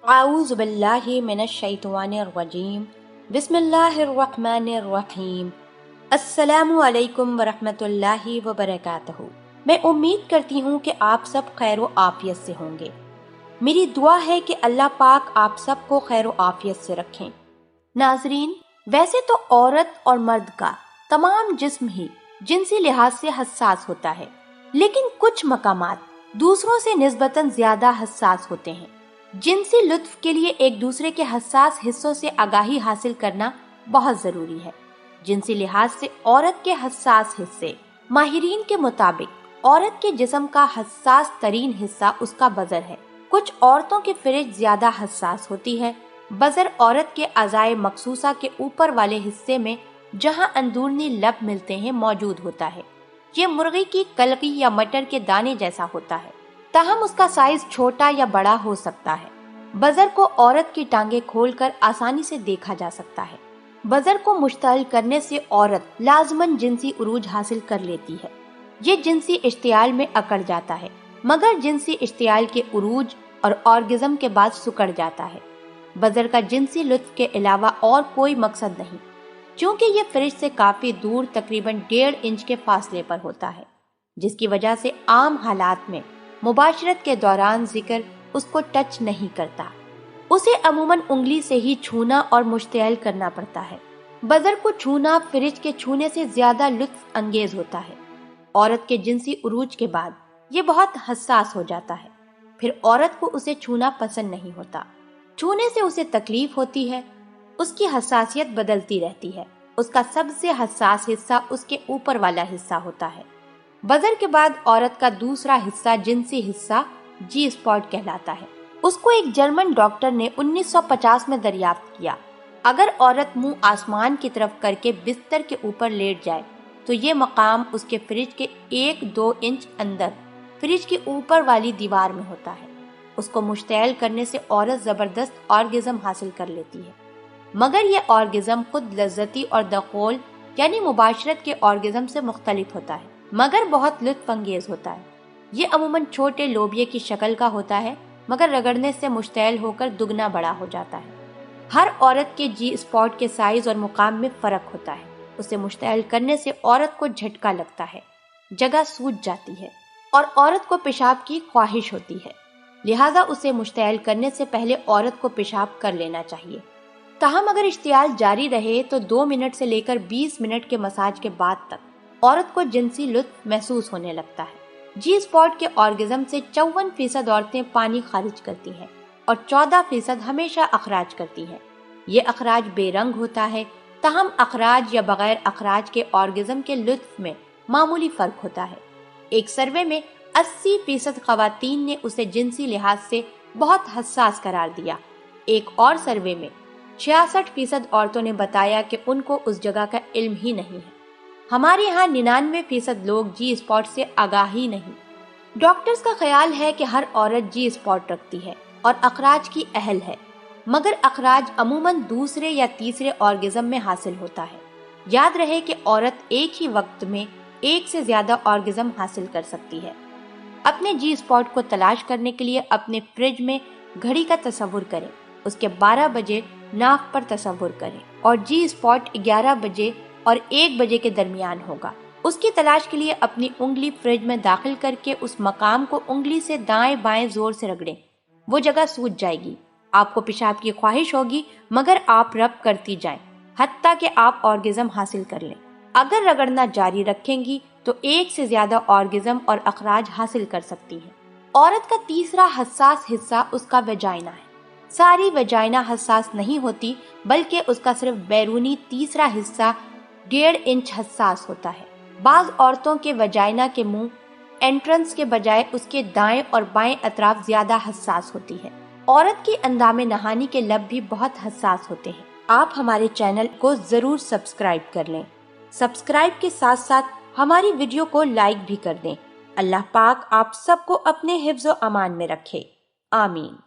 अऊज़ु बिल्लाहि मिनश शैतानिर रजीम। बिस्मिल्लाहिर रहमानिर रहीम। अस्सलामु अलैकुम व रहमतुल्लाहि व बरकातहू। मैं उम्मीद करती हूँ कि आप सब खैर व आफियत से होंगे। मेरी दुआ है कि अल्लाह पाक आप सबको खैर व आफियत से रखें। नाजरीन, वैसे तो औरत और मर्द का तमाम जिस्म ही जिनसी लिहाज से हसास होता है, लेकिन कुछ मकामात दूसरों से निस्बतन ज्यादा हसास होते हैं। जिनसी लुत्फ के लिए एक दूसरे के हसास हिस्सों से आगाही हासिल करना बहुत जरूरी है। जिनसी लिहाज से औरत के हसास हिस्से, माहिरीन के मुताबिक औरत के जिस्म का हसास तरीन हिस्सा उसका बजर है। कुछ औरतों की फ्रिज ज्यादा हसास होती है। बजर औरत के अज़ाए मखसूसा के ऊपर वाले हिस्से में जहां अंदरूनी लब मिलते हैं मौजूद होता है। ये मुर्गी की कलगी या मटर के दाने जैसा होता है, ताहम उसका साइज छोटा या बड़ा हो सकता है। बजर को औरत की टांगे खोलकर आसानी से देखा जा सकता है। बजर को मुश्तअल करने से औरत लाजमन जिनसी उरूज हासिल कर लेती है। ये जिनसी इश्तियाल में अकड़ जाता है, मगर जिनसी इश्तियाल के उरूज और ऑर्गेज़म के बाद सुकड़ जाता है। बजर का जिनसी लुत्फ के अलावा और कोई मकसद नहीं, क्योंकि ये फ्रिज से काफी दूर तकरीबन 1.5 इंच के फासले पर होता है, जिसकी वजह से आम हालात में मुबाशरत के दौरान जिक्र उसको टच नहीं करता। उसे अमूमन उंगली से ही छूना और मुश्तअल करना पड़ता है। बजर को छूना फ्रिज के छूने से ज्यादा लुत्फ अंगेज होता है। औरत के जिनसी उरूज के बाद ये बहुत हसास हो जाता है, फिर औरत को उसे छूना पसंद नहीं होता। छूने से उसे तकलीफ होती है। उसकी हसासियत बदलती रहती है। उसका सबसे हसास हिस्सा उसके ऊपर वाला हिस्सा होता है। बजर के बाद औरत का दूसरा हिस्सा जिनसी हिस्सा जी स्पॉट कहलाता है। उसको एक जर्मन डॉक्टर ने 1950 में दरियाफ्त किया। अगर औरत मुंह आसमान की तरफ करके बिस्तर के ऊपर लेट जाए तो ये मकाम उसके फ्रिज के 1-2 इंच अंदर फ्रिज के ऊपर वाली दीवार में होता है। उसको मुश्तअल करने से औरत जबरदस्त ऑर्गेज़म हासिल कर लेती है, मगर ये ऑर्गेज़म खुद लज्जती और दखोल यानी मुबाशरत के ऑर्गेज़म से मुख्तलिफ होता है, मगर बहुत लुत्फ अंगेज होता है। ये अमूमन छोटे लोबिये की शक्ल का होता है, मगर रगड़ने से मुश्तअल होकर दुगना बड़ा हो जाता है। हर औरत के जी स्पॉट के साइज और मुकाम में फर्क होता है। उसे मुश्तअल करने से औरत को झटका लगता है, जगह सूज जाती है और औरत को पेशाब की ख्वाहिश होती है। लिहाजा उसे मुश्तअल करने से पहले औरत को पेशाब कर लेना चाहिए। ताहम अगर इश्तियाल जारी रहे तो 2 मिनट से लेकर 20 मिनट के मसाज के बाद तक औरत को जिनसी लुत्फ महसूस होने लगता है। जी स्पॉट के ऑर्गेज़म से 54% औरतें पानी खारिज करती हैं और 14% हमेशा अखराज करती हैं। ये अखराज बेरंग होता है, ताहम अखराज या बगैर अखराज के ऑर्गेज़म के लुत्फ में मामूली फर्क होता है। एक सर्वे में 80% खवातीन ने उसे जिनसी लिहाज से बहुत हसास करार दिया। एक और सर्वे में 66% औरतों ने बताया कि उनको उस जगह का इल्म ही नहीं है। हमारे यहाँ 99% लोग जी स्पॉट से आगाह ही नहीं। डॉक्टर्स का ख्याल है कि हर औरत जी स्पॉट रखती है और अखराज की अहल है, मगर अखराज अमूमन दूसरे या तीसरे ऑर्गेज़म में हासिल होता है। याद रहे कि औरत एक ही वक्त में एक से ज्यादा ऑर्गेज़म हासिल कर सकती है। अपने जी स्पॉट को तलाश करने के लिए अपने फ्रिज में घड़ी का तस्वुर करें, उसके 12 बजे नाफ पर तस्वुर करें और जी स्पॉट 11 बजे और 1 बजे के दरमियान होगा। उसकी तलाश के लिए अपनी उंगली फ्रिज में दाखिल करके उस मकाम को उंगली से दाएं बाएं जोर से रगड़ें। वो जगह सूज जाएगी। आपको पेशाब की ख्वाहिश होगी, मगर आप रब करती जाएं हत्ता कि आप ऑर्गेज़म हासिल कर लें। अगर रगड़ना जारी रखेंगी तो एक से ज्यादा ऑर्गेज़म और अखराज हासिल कर सकती है। औरत का तीसरा हसास हिस्सा उसका वेजाइना है। सारी वेजाइना हसास नहीं होती, बल्कि उसका सिर्फ बैरूनी तीसरा हिस्सा 1.5 इंच हसास होता है। बाज औरतों के वेजाइना के मुंह एंट्रेंस के बजाय उसके दाएं और बाएं अतराफ ज्यादा हसास होती है। औरत की अंदामे नहानी के लब भी बहुत हसास होते हैं। आप हमारे चैनल को जरूर सब्सक्राइब कर लें। सब्सक्राइब के साथ साथ हमारी वीडियो को लाइक भी कर दें। अल्लाह पाक आप सबको अपने हिफ्ज़ व अमान में रखे। आमीन।